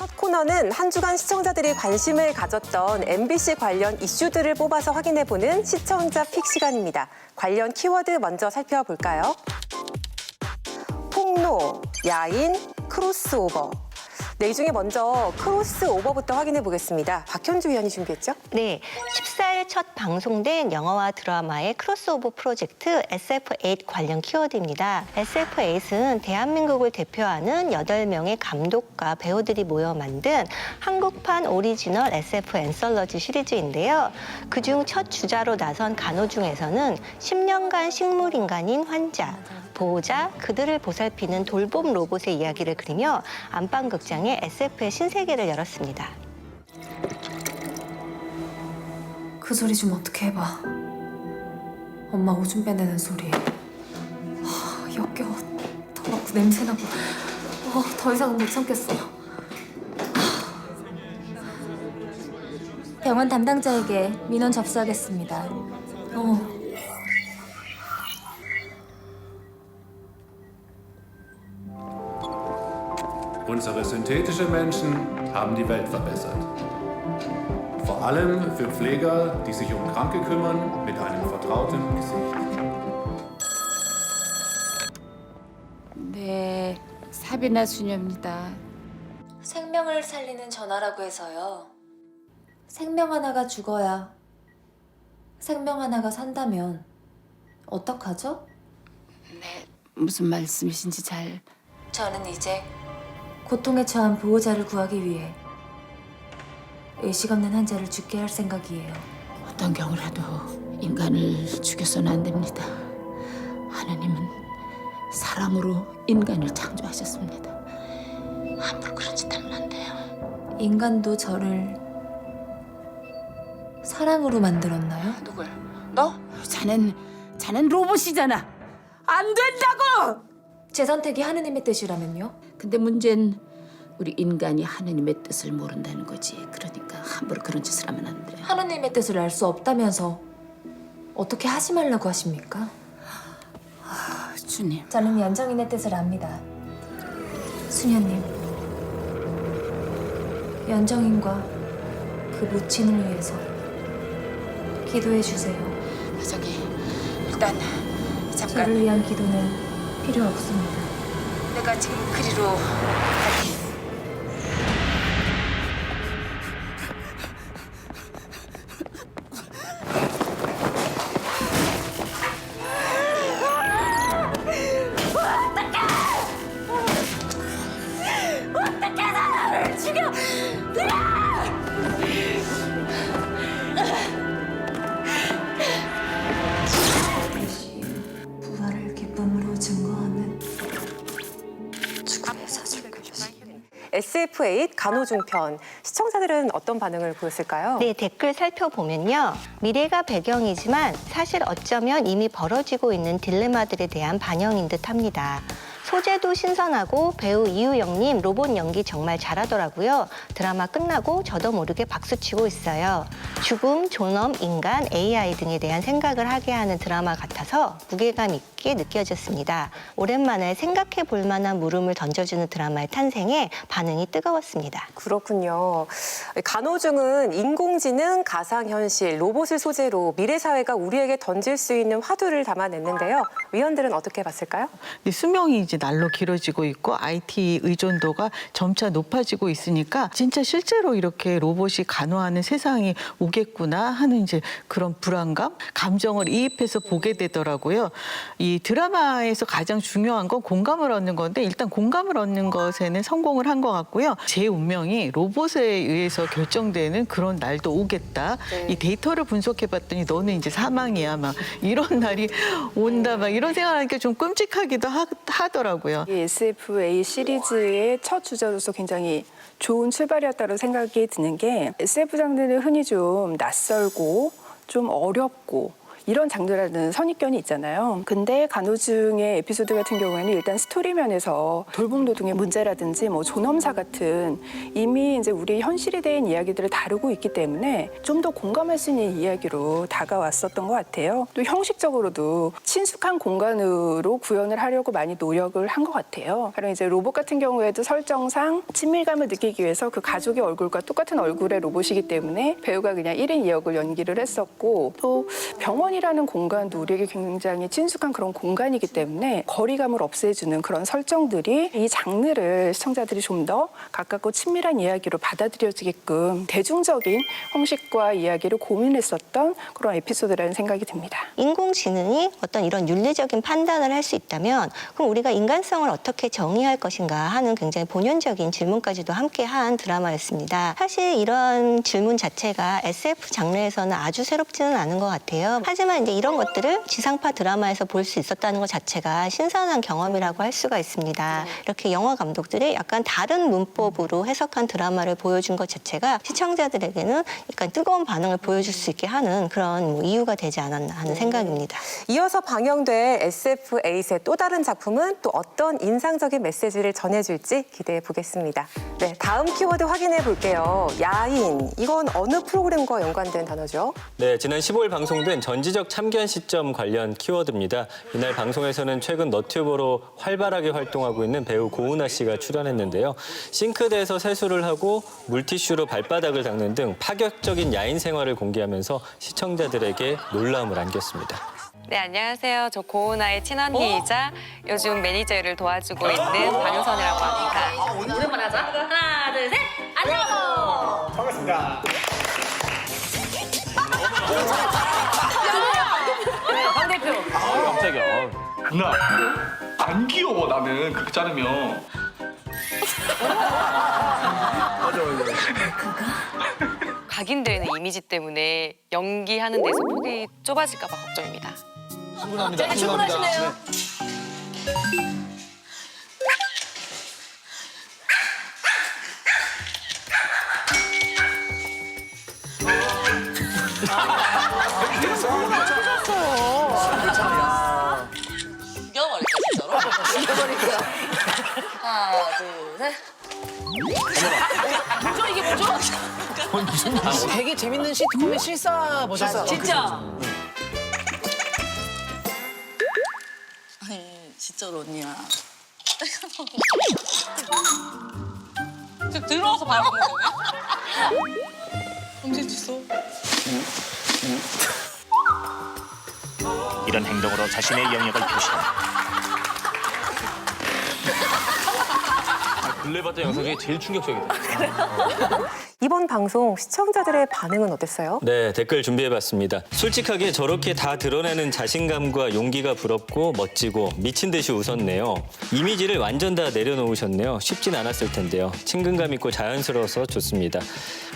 첫 코너는 한 주간 시청자들이 관심을 가졌던 MBC 관련 이슈들을 뽑아서 확인해보는 시청자 픽 시간입니다. 관련 키워드 먼저 살펴볼까요? 폭로, 야인, 크로스오버. 네, 이 중에 먼저 크로스오버부터 확인해 보겠습니다. 박현주 위원이 준비했죠? 네, 14일 첫 방송된 영화와 드라마의 크로스오버 프로젝트 SF8 관련 키워드입니다. SF8은 대한민국을 대표하는 8명의 감독과 배우들이 모여 만든 한국판 오리지널 SF 앤솔러지 시리즈인데요. 그중 첫 주자로 나선 간호중에서는 10년간 식물인간인 환자, 보호자, 그들을 보살피는 돌봄 로봇의 이야기를 그리며 안방극장에 SF의 신세계를 열었습니다. 그 소리 좀 어떻게 해봐. 엄마 오줌 빼내는 소리. 역겨워. 더럽고 냄새나고. 더 이상은 못 참겠어. 병원 담당자에게 민원 접수하겠습니다. Unsere synthetischen Menschen haben die Welt verbessert. Vor allem für Pfleger, die sich um Kranke kümmern, mit einem vertrauten Gesicht. 네, 사비나 수녀입니다. 생명을 살리는 전화라고 해서요. 생명 하나가 죽어야 생명 하나가 산다면 어떡하죠? 네, 무슨 말씀이신지 잘... 저는 이제 고통에 처한 보호자를 구하기 위해 의식 없는 환자를 죽게 할 생각이에요. 어떤 경우라도 인간을 죽여서는 안 됩니다. 하나님은 사랑으로 인간을 창조하셨습니다. 함부로 그런 짓 하면 안 돼요. 인간도 저를 사랑으로 만들었나요? 누굴? 너? 자넨 로봇이잖아. 안 된다고! 제 선택이 하느님의 뜻이라면요? 근데 문제는 우리 인간이 하나님의 뜻을 모른다는 거지. 그러니까 함부로 그런 짓을 하면 안 돼. 하느님의 뜻을 알 수 없다면서 어떻게 하지 말라고 하십니까? 주님. 저는 연정인의 뜻을 압니다. 수녀님, 연정인과 그 모친을 위해서 기도해 주세요. 저기 일단 잠깐. 저를 위한 기도는 필요 없습니다. 내가 지금 그리로 갈게. 부활을 기쁨으로 증거하는 죽음의 사슬 그렸습니다. SF8 간호중편. 시청자들은 어떤 반응을 보였을까요? 네, 댓글 살펴보면요. 미래가 배경이지만 사실 어쩌면 이미 벌어지고 있는 딜레마들에 대한 반영인 듯합니다. 소재도 신선하고 배우 이우영님 로봇 연기 정말 잘하더라고요. 드라마 끝나고 저도 모르게 박수치고 있어요. 죽음, 존엄, 인간, AI 등에 대한 생각을 하게 하는 드라마 같아서 무게감 있게 느껴졌습니다. 오랜만에 생각해 볼 만한 물음을 던져주는 드라마의 탄생에 반응이 뜨거웠습니다. 그렇군요. 간호중은 인공지능, 가상현실, 로봇을 소재로 미래 사회가 우리에게 던질 수 있는 화두를 담아냈는데요. 위원들은 어떻게 봤을까요? 수명이 이제 날로 길어지고 있고 IT 의존도가 점차 높아지고 있으니까 진짜 실제로 이렇게 로봇이 간호하는 세상이 오겠구나 하는 이제 그런 불안감, 감정을 이입해서 보게 되더라고요. 이 드라마에서 가장 중요한 건 공감을 얻는 건데 일단 공감을 얻는 것에는 성공을 한 것 같고요. 제 운명이 로봇에 의해서 결정되는 그런 날도 오겠다. 이 데이터를 분석해봤더니 너는 이제 사망이야. 막 이런 날이 온다. 막 이런 생각하니까 좀 끔찍하기도 하더라고요. 이 SF8 시리즈의 첫 주자로서 굉장히 좋은 출발이었다고 생각이 드는 게 SF 장르는 흔히 좀 낯설고 좀 어렵고 이런 장르라는 선입견이 있잖아요. 근데 간호중의 에피소드 같은 경우에는 일단 스토리 면에서 돌봄노동의 문제라든지 뭐 존엄사 같은 이미 이제 우리 현실에 대한 이야기들을 다루고 있기 때문에 좀 더 공감할 수 있는 이야기로 다가왔었던 것 같아요. 또 형식적으로도 친숙한 공간으로 구현을 하려고 많이 노력을 한 것 같아요. 바로 이제 로봇 같은 경우에도 설정상 친밀감을 느끼기 위해서 그 가족의 얼굴과 똑같은 얼굴의 로봇이기 때문에 배우가 그냥 1인 2역을 연기를 했었고, 또 병원이라는 공간도 우리에게 굉장히 친숙한 그런 공간이기 때문에 거리감을 없애주는 그런 설정들이 이 장르를 시청자들이 좀 더 가깝고 친밀한 이야기로 받아들여지게끔 대중적인 형식과 이야기를 고민했었던 그런 에피소드라는 생각이 듭니다. 인공지능이 어떤 이런 윤리적인 판단을 할 수 있다면 그럼 우리가 인간성을 어떻게 정의할 것인가 하는 굉장히 본연적인 질문까지도 함께한 드라마였습니다. 사실 이런 질문 자체가 SF 장르에서는 아주 새롭지는 않은 것 같아요. 하지만 이제 이런 것들을 지상파 드라마에서 볼 수 있었다는 것 자체가 신선한 경험이라고 할 수가 있습니다. 이렇게 영화 감독들이 약간 다른 문법으로 해석한 드라마를 보여준 것 자체가 시청자들에게는 약간 뜨거운 반응을 보여줄 수 있게 하는 그런 뭐 이유가 되지 않았나 하는 생각입니다. 이어서 방영될 SF8의 또 다른 작품은 또 어떤 인상적인 메시지를 전해줄지 기대해 보겠습니다. 네, 다음 키워드 확인해 볼게요. 야인, 이건 어느 프로그램과 연관된 단어죠? 네, 지난 15일 방송된 전지적 참견 시점 관련 키워드입니다. 이날 방송에서는 최근 너튜버로 활발하게 활동하고 있는 배우 고은아 씨가 출연했는데요. 싱크대에서 세수를 하고 물티슈로 발바닥을 닦는 등 파격적인 야인 생활을 공개하면서 시청자들에게 놀라움을 안겼습니다. 네, 안녕하세요. 저 고은아의 친언니이자 요즘 매니저 일을 도와주고 있는 방윤선이라고 합니다. 오랜만에 하자. 하나, 둘, 셋. 안녕. 반갑습니다. 황 대표. 깜짝이야. 누나, 안 귀여워 나는 그렇게 자르면. 맞아. 각인되는 이미지 때문에 연기하는 데서 폭이 좁아질까 봐 걱정입니다. 충분합니다. 충분하시네요. 죽여버릴까 진짜로? 죽여버릴게요. 하나, 둘, 셋. 뭐죠 이게 뭐죠? 되게 재밌는 시트콤의 실사 버전. 진짜. 아니 진짜로 언니야. 지금 들어와서 발 먹는 거네? 언제 줬어? 이런 행동으로 자신의 영역을 표시합니다. 근래 봤던 영상 중에 제일 충격적이다. 이번 방송 시청자들의 반응은 어땠어요? 네, 댓글 준비해봤습니다. 솔직하게 저렇게 다 드러내는 자신감과 용기가 부럽고 멋지고 미친 듯이 웃었네요. 이미지를 완전 다 내려놓으셨네요. 쉽진 않았을 텐데요. 친근감 있고 자연스러워서 좋습니다.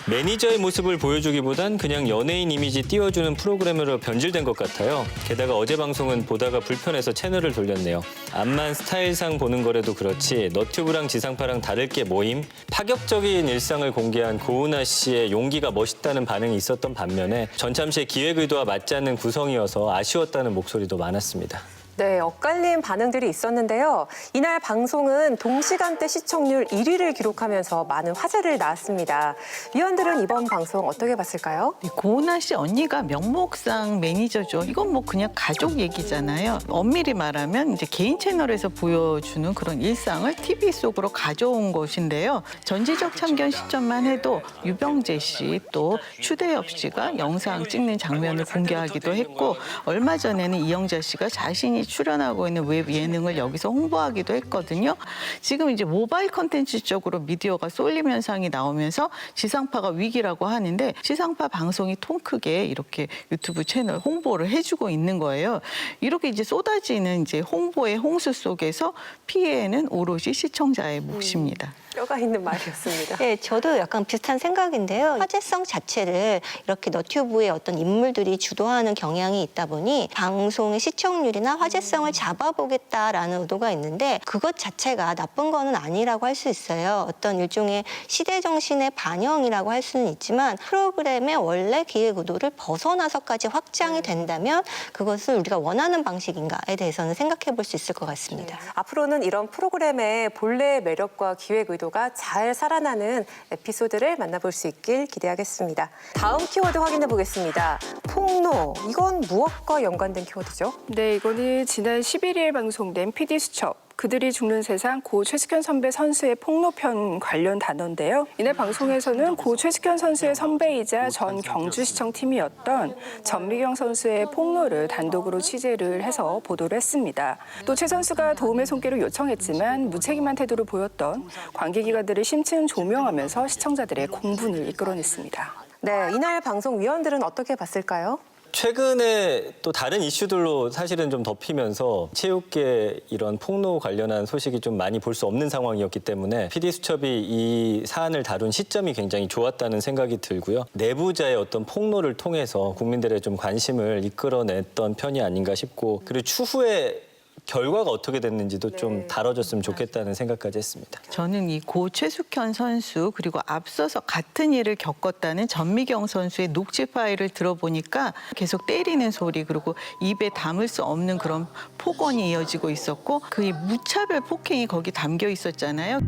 매니저의 모습을 보여주기보단 그냥 연예인 이미지 띄워주는 프로그램으로 변질된 것 같아요. 게다가 어제 방송은 보다가 불편해서 채널을 돌렸네요. 암만 스타일상 보는 거라도 그렇지 너튜브랑 지상파랑 다를 게 뭐임? 파격적인 일상을 공개한 고은아 씨의 용기가 멋있다는 반응이 있었던 반면에 전참시의 기획 의도와 맞지 않는 구성이어서 아쉬웠다는 목소리도 많았습니다. 네, 엇갈린 반응들이 있었는데요. 이날 방송은 동시간대 시청률 1위를 기록하면서 많은 화제를 낳았습니다. 위원들은 이번 방송 어떻게 봤을까요? 고은아 씨 언니가 명목상 매니저죠. 이건 뭐 그냥 가족 얘기잖아요. 엄밀히 말하면 이제 개인 채널에서 보여주는 그런 일상을 TV 속으로 가져온 것인데요. 전지적 참견 시점만 해도 유병재 씨 또 추대엽 씨가 영상 찍는 장면을 공개하기도 했고 얼마 전에는 이영자 씨가 자신이 출연하고 있는 웹 예능을 여기서 홍보하기도 했거든요. 지금 이제 모바일 콘텐츠 쪽으로 미디어가 쏠림 현상이 나오면서 지상파가 위기라고 하는데 지상파 방송이 통 크게 이렇게 유튜브 채널 홍보를 해주고 있는 거예요. 이렇게 이제 쏟아지는 이제 홍보의 홍수 속에서 피해는 오롯이 시청자의 몫입니다. 뼈가 있는 말이었습니다. 네, 저도 약간 비슷한 생각인데요. 화제성 자체를 이렇게 너튜브의 어떤 인물들이 주도하는 경향이 있다 보니 방송의 시청률이나 화제성을 잡아보겠다라는 의도가 있는데 그것 자체가 나쁜 거는 아니라고 할 수 있어요. 어떤 일종의 시대 정신의 반영이라고 할 수는 있지만 프로그램의 원래 기획 의도를 벗어나서까지 확장이 된다면 그것을 우리가 원하는 방식인가에 대해서는 생각해 볼 수 있을 것 같습니다. 앞으로는 이런 프로그램의 본래의 매력과 기획 의도가 잘 살아나는 에피소드를 만나볼 수 있길 기대하겠습니다. 다음 키워드 확인해 보겠습니다. 폭로, 이건 무엇과 연관된 키워드죠? 네, 이거는 지난 11일 방송된 PD수첩 그들이 죽는 세상 고 최숙현 선배 선수의 폭로편 관련 단어인데요. 이날 방송에서는 고 최숙현 선수의 선배이자 전 경주시청 팀이었던 전미경 선수의 폭로를 단독으로 취재를 해서 보도를 했습니다. 또 최 선수가 도움의 손길을 요청했지만 무책임한 태도를 보였던 관계기관들을 심층 조명하면서 시청자들의 공분을 이끌어냈습니다. 네, 이날 방송 위원들은 어떻게 봤을까요? 최근에 또 다른 이슈들로 사실은 좀 덮이면서 체육계 이런 폭로 관련한 소식이 좀 많이 볼 수 없는 상황이었기 때문에 PD수첩이 이 사안을 다룬 시점이 굉장히 좋았다는 생각이 들고요. 내부자의 어떤 폭로를 통해서 국민들의 좀 관심을 이끌어냈던 편이 아닌가 싶고 그리고 추후에 결과가 어떻게 됐는지도 좀 다뤄졌으면 좋겠다는 생각까지 했습니다. 저는 이 고 최숙현 선수 그리고 앞서서 같은 일을 겪었다는 전미경 선수의 녹취 파일을 들어보니까 계속 때리는 소리 그리고 입에 담을 수 없는 그런 폭언이 이어지고 있었고 그 무차별 폭행이 거기 담겨 있었잖아요.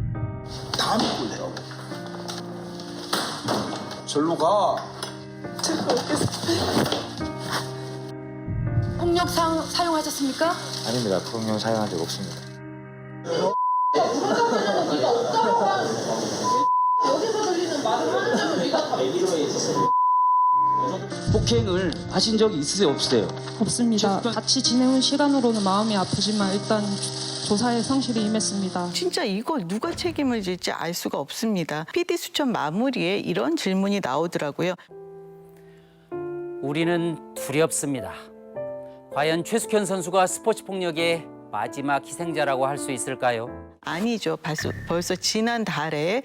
다 믿고요. 절로 가. 제가 어떻게 폭력 사용하셨습니까? 아닙니다. 폭력 사용한 적 없습니다. 폭행을 하신 적이 있으세요? 없으세요? 없습니다. 같이 지내온 시간으로는 마음이 아프지만 일단 조사에 성실히 임했습니다. 진짜 이걸 누가 책임을 질지 알 수가 없습니다. PD수첩 마무리에 이런 질문이 나오더라고요. 우리는 두렵습니다. 과연 최숙현 선수가 스포츠 폭력의 마지막 희생자라고 할 수 있을까요? 아니죠. 벌써 지난달에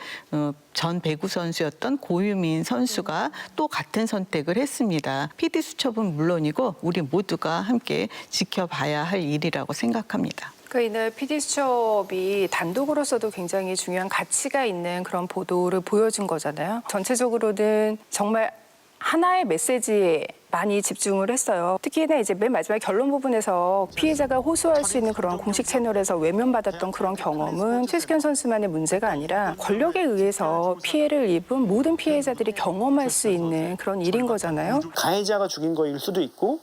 전 배구 선수였던 고유민 선수가 또 같은 선택을 했습니다. PD수첩은 물론이고 우리 모두가 함께 지켜봐야 할 일이라고 생각합니다. 그러니까 이날 PD수첩이 단독으로서도 굉장히 중요한 가치가 있는 그런 보도를 보여준 거잖아요. 전체적으로는 정말 하나의 메시지에 많이 집중을 했어요. 특히나 이제 맨 마지막 결론 부분에서 피해자가 호소할 수 있는 그런 공식 채널에서 외면받았던 그런 경험은 최숙현 선수만의 문제가 아니라 권력에 의해서 피해를 입은 모든 피해자들이 경험할 수 있는 그런 일인 거잖아요. 가해자가 죽인 거일 수도 있고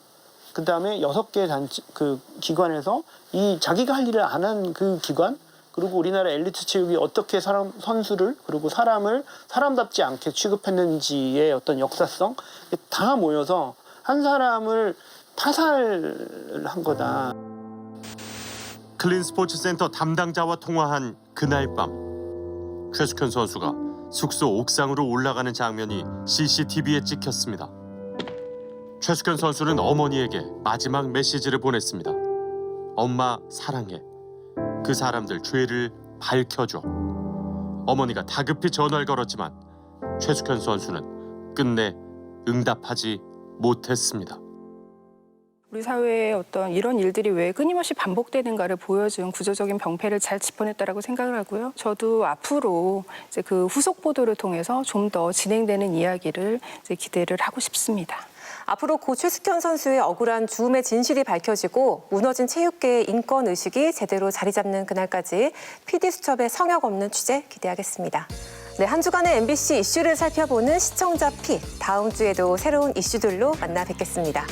그다음에 6개 단체 그 기관에서 이 자기가 할 일을 안 한 그 기관 그리고 우리나라 엘리트 체육이 어떻게 선수를 그리고 사람을 사람답지 않게 취급했는지의 어떤 역사성 다 모여서 한 사람을 타살한 거다. 클린스포츠센터 담당자와 통화한 그날 밤 최숙현 선수가 숙소 옥상으로 올라가는 장면이 CCTV에 찍혔습니다. 최숙현 선수는 어머니에게 마지막 메시지를 보냈습니다. 엄마 사랑해. 그 사람들 죄를 밝혀줘. 어머니가 다급히 전화를 걸었지만 최숙현 선수는 끝내 응답하지 못했습니다. 우리 사회에 어떤 이런 일들이 왜 끊임없이 반복되는가를 보여준 구조적인 병폐를 잘 짚어냈다라고 생각을 하고요. 저도 앞으로 이제 그 후속 보도를 통해서 좀 더 진행되는 이야기를 이제 기대를 하고 싶습니다. 앞으로 고 최숙현 선수의 억울한 죽음의 진실이 밝혀지고 무너진 체육계의 인권 의식이 제대로 자리 잡는 그날까지 PD수첩의 성역 없는 취재 기대하겠습니다. 네, 한 주간의 MBC 이슈를 살펴보는 시청자 픽. 다음 주에도 새로운 이슈들로 만나 뵙겠습니다.